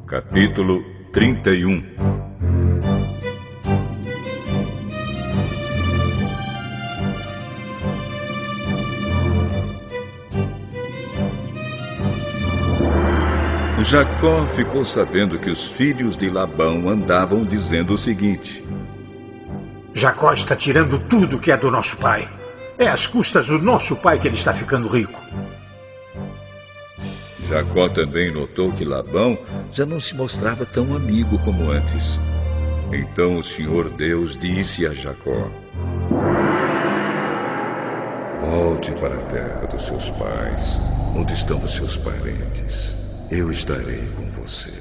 Capítulo 31. Jacó ficou sabendo que os filhos de Labão andavam dizendo o seguinte: Jacó está tirando tudo que é do nosso pai. É às custas do nosso pai que ele está ficando rico. Jacó também notou que Labão já não se mostrava tão amigo como antes. Então o Senhor Deus disse a Jacó: volte para a terra dos seus pais, onde estão os seus parentes. Eu estarei com você.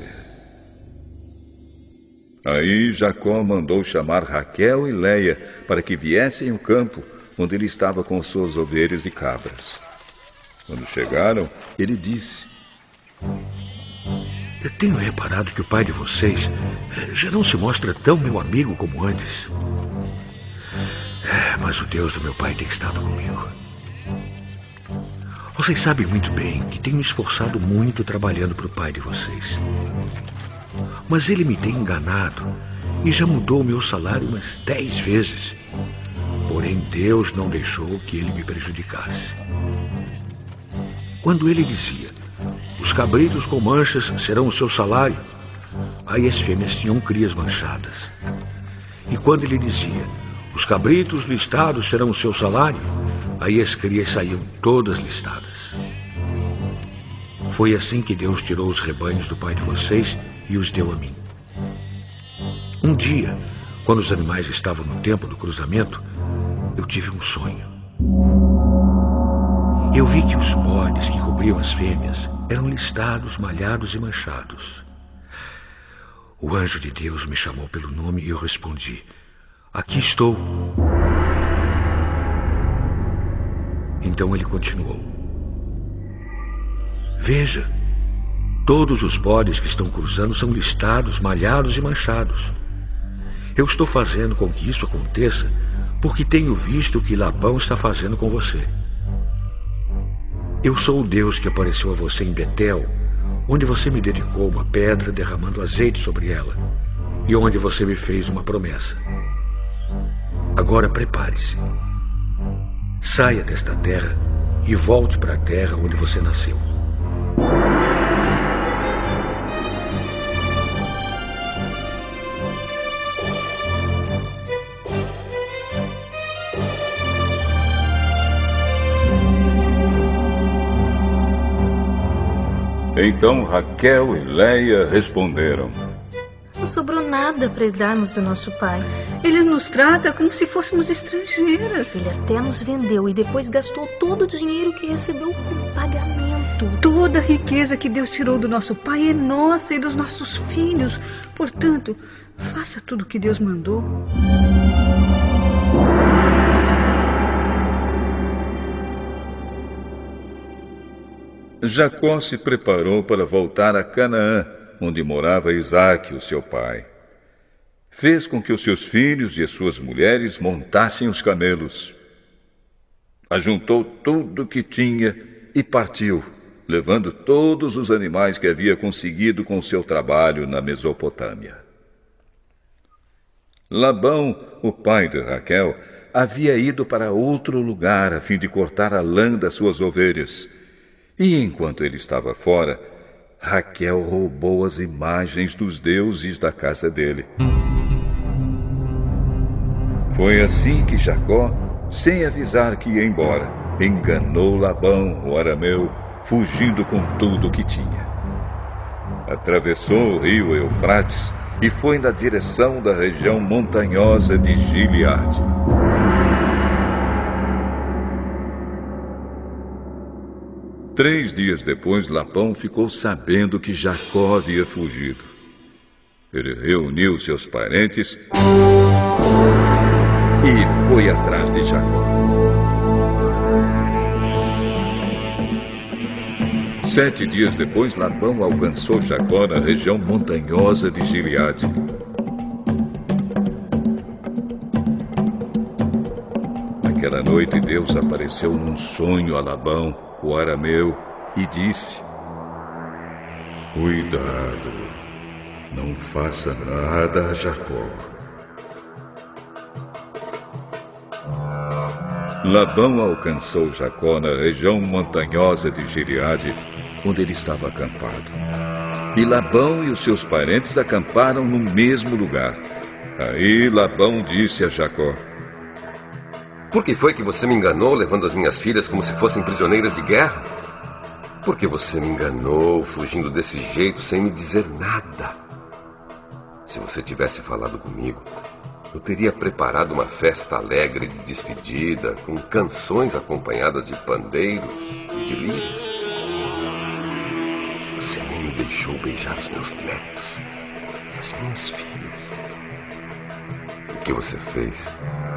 Aí Jacó mandou chamar Raquel e Leia para que viessem ao campo, onde ele estava com suas ovelhas e cabras. Quando chegaram, ele disse: eu tenho reparado que o pai de vocês já não se mostra tão meu amigo como antes. Mas o Deus do meu pai tem estado comigo. Vocês sabem muito bem que tenho me esforçado muito trabalhando para o pai de vocês. Mas ele me tem enganado e já mudou o meu salário umas 10 vezes. Porém, Deus não deixou que ele me prejudicasse. Quando ele dizia: os cabritos com manchas serão o seu salário, aí as fêmeas tinham crias manchadas. E quando ele dizia: os cabritos listados serão o seu salário, aí as crias saíam todas listadas. Foi assim que Deus tirou os rebanhos do pai de vocês e os deu a mim. Um dia, quando os animais estavam no tempo do cruzamento, eu tive um sonho. Eu vi que os bodes que cobriam as fêmeas eram listados, malhados e manchados. O anjo de Deus me chamou pelo nome e eu respondi: aqui estou. Então ele continuou: veja, todos os bodes que estão cruzando são listados, malhados e manchados. Eu estou fazendo com que isso aconteça porque tenho visto o que Labão está fazendo com você. Eu sou o Deus que apareceu a você em Betel, onde você me dedicou uma pedra derramando azeite sobre ela, e onde você me fez uma promessa. Agora prepare-se. Saia desta terra e volte para a terra onde você nasceu. Então Raquel e Leia responderam: não sobrou nada para darmos do nosso pai. Ele nos trata como se fôssemos estrangeiras. Ele até nos vendeu e depois gastou todo o dinheiro que recebeu como pagamento. Toda a riqueza que Deus tirou do nosso pai é nossa e dos nossos filhos. Portanto, faça tudo o que Deus mandou. Jacó se preparou para voltar a Canaã, onde morava Isaque, o seu pai. Fez com que os seus filhos e as suas mulheres montassem os camelos. Ajuntou tudo o que tinha e partiu, levando todos os animais que havia conseguido com seu trabalho na Mesopotâmia. Labão, o pai de Raquel, havia ido para outro lugar a fim de cortar a lã das suas ovelhas. E enquanto ele estava fora, Raquel roubou as imagens dos deuses da casa dele. Foi assim que Jacó, sem avisar que ia embora, enganou Labão, o arameu, fugindo com tudo o que tinha. Atravessou o rio Eufrates e foi na direção da região montanhosa de Gileade. Três dias depois, Labão ficou sabendo que Jacó havia fugido. Ele reuniu seus parentes e foi atrás de Jacó. 7 dias depois, Labão alcançou Jacó na região montanhosa de Gileade. Naquela noite, Deus apareceu num sonho a Labão, o arameu, e disse: cuidado, Não faça nada a Jacó. Labão alcançou Jacó na região montanhosa de Gileade, onde ele estava acampado. E Labão e os seus parentes acamparam no mesmo lugar. Aí Labão disse a Jacó: Por que foi que você me enganou, levando as minhas filhas como se fossem prisioneiras de guerra? Por que você me enganou, fugindo desse jeito, sem me dizer nada? Se você tivesse falado comigo, eu teria preparado uma festa alegre de despedida, com canções acompanhadas de pandeiros e de lírios. Você nem me deixou beijar os meus netos e as minhas filhas. O que você fez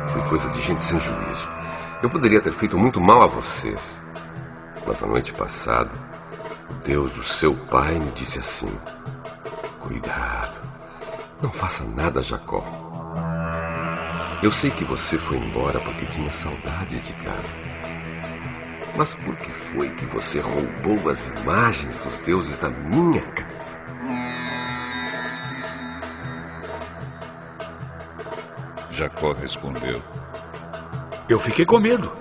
foi coisa de gente sem juízo. Eu poderia ter feito muito mal a vocês. Mas na noite passada, o Deus do seu pai me disse assim: Cuidado, não faça nada, Jacó. Eu sei que você foi embora porque tinha saudades de casa. Mas por que foi que você roubou as imagens dos deuses da minha casa? Jacó respondeu: Eu fiquei com medo,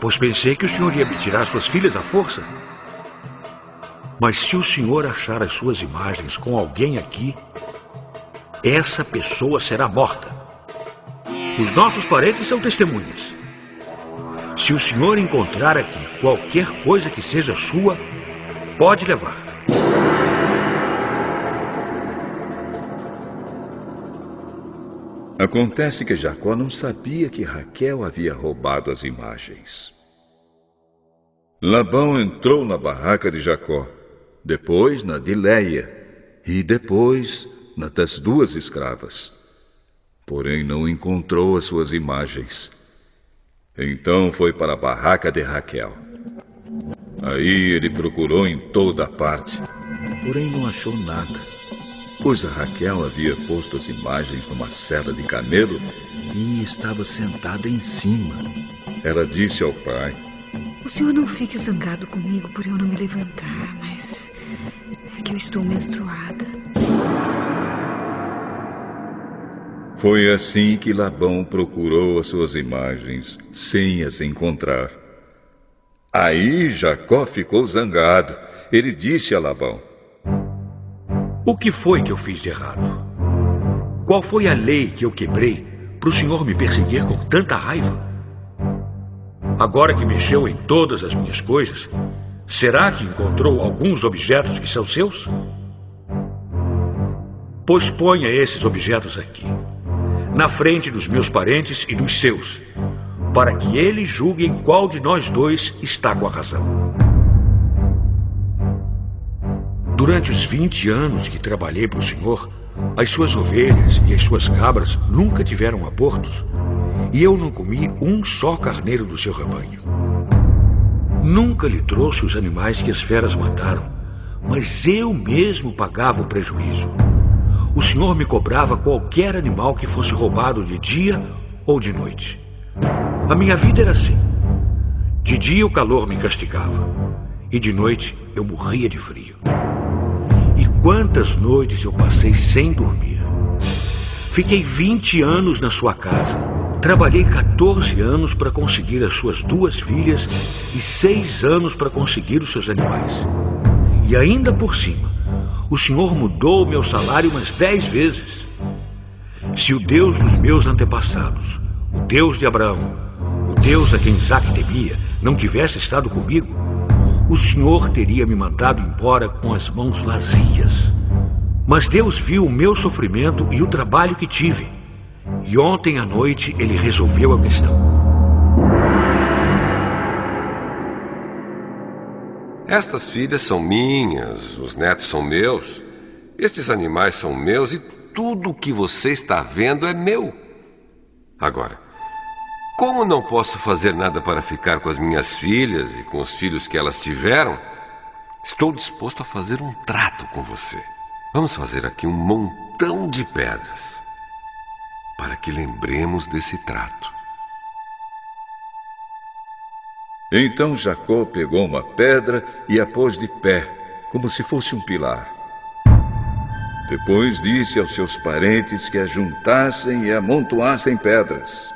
pois pensei que o senhor ia me tirar suas filhas à força. Mas se o senhor achar as suas imagens com alguém aqui, essa pessoa será morta. Os nossos parentes são testemunhas. Se o senhor encontrar aqui qualquer coisa que seja sua, pode levar. Acontece que Jacó não sabia que Raquel havia roubado as imagens. Labão entrou na barraca de Jacó, depois na de Leia e depois na das duas escravas. Porém não encontrou as suas imagens. Então foi para a barraca de Raquel. Aí ele procurou em toda parte, porém não achou nada, pois a Raquel havia posto as imagens numa sela de camelo e estava sentada em cima. Ela disse ao pai: O senhor não fique zangado comigo por eu não me levantar, mas é que eu estou menstruada. Foi assim que Labão procurou as suas imagens, sem as encontrar. Aí Jacó ficou zangado. Ele disse a Labão: O que foi que eu fiz de errado? Qual foi a lei que eu quebrei para o senhor me perseguir com tanta raiva? Agora que mexeu em todas as minhas coisas, será que encontrou alguns objetos que são seus? Pois ponha esses objetos aqui, na frente dos meus parentes e dos seus, para que eles julguem qual de nós dois está com a razão. Durante os 20 anos que trabalhei para o senhor, as suas ovelhas e as suas cabras nunca tiveram abortos, e eu não comi um só carneiro do seu rebanho. Nunca lhe trouxe os animais que as feras mataram, mas eu mesmo pagava o prejuízo. O senhor me cobrava qualquer animal que fosse roubado de dia ou de noite. A minha vida era assim. De dia o calor me castigava, e de noite eu morria de frio. E quantas noites eu passei sem dormir. Fiquei 20 anos na sua casa. Trabalhei 14 anos para conseguir as suas 2 filhas e 6 anos para conseguir os seus animais. E ainda por cima, o senhor mudou o meu salário umas 10 vezes. Se o Deus dos meus antepassados, o Deus de Abraão, o Deus a quem Isaque temia, não tivesse estado comigo, o senhor teria me mandado embora com as mãos vazias. Mas Deus viu o meu sofrimento e o trabalho que tive. E ontem à noite ele resolveu a questão. Estas filhas são minhas, os netos são meus, estes animais são meus e tudo o que você está vendo é meu. Agora, como não posso fazer nada para ficar com as minhas filhas e com os filhos que elas tiveram, estou disposto a fazer um trato com você. Vamos fazer aqui um montão de pedras para que lembremos desse trato. Então Jacó pegou uma pedra e a pôs de pé, como se fosse um pilar. Depois disse aos seus parentes que ajuntassem e amontoassem pedras.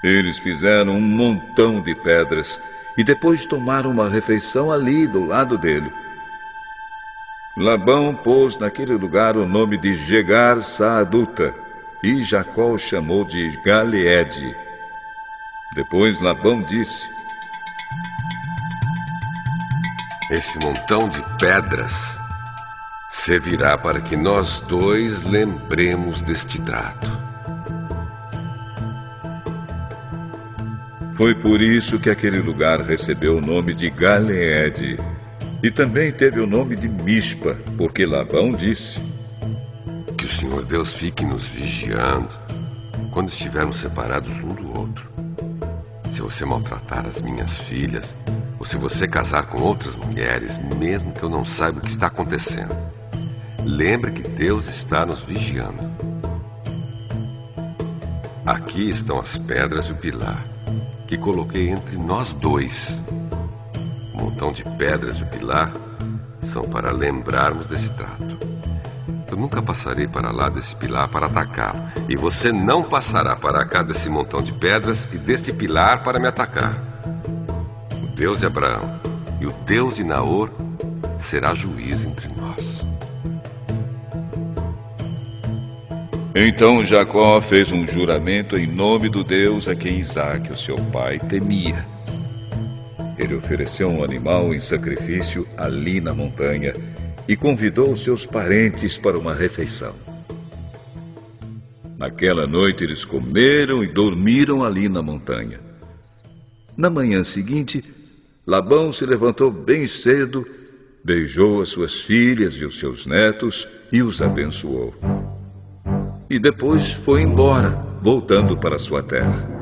Eles fizeram um montão de pedras e depois tomaram uma refeição ali do lado dele. Labão pôs naquele lugar o nome de Jegar Saaduta e Jacó o chamou de Galeede. Depois Labão disse: esse montão de pedras servirá para que nós dois lembremos deste trato. Foi por isso que aquele lugar recebeu o nome de Galeede. E também teve o nome de Mispa, porque Labão disse: que o Senhor Deus fique nos vigiando quando estivermos separados um do outro. Se você maltratar as minhas filhas, ou se você casar com outras mulheres, mesmo que eu não saiba o que está acontecendo, lembre que Deus está nos vigiando. Aqui estão as pedras e o pilar que coloquei entre nós dois. O montão de pedras e o pilar são para lembrarmos desse trato. Eu nunca passarei para lá desse pilar para atacá-lo, e você não passará para cá desse montão de pedras e deste pilar para me atacar. O Deus de Abraão e o Deus de Naor será juiz entre nós. Então Jacó fez um juramento em nome do Deus a quem Isaque, o seu pai, temia. Ele ofereceu um animal em sacrifício ali na montanha e convidou seus parentes para uma refeição. Naquela noite eles comeram e dormiram ali na montanha. Na manhã seguinte, Labão se levantou bem cedo, beijou as suas filhas e os seus netos e os abençoou. E depois foi embora, voltando para sua terra.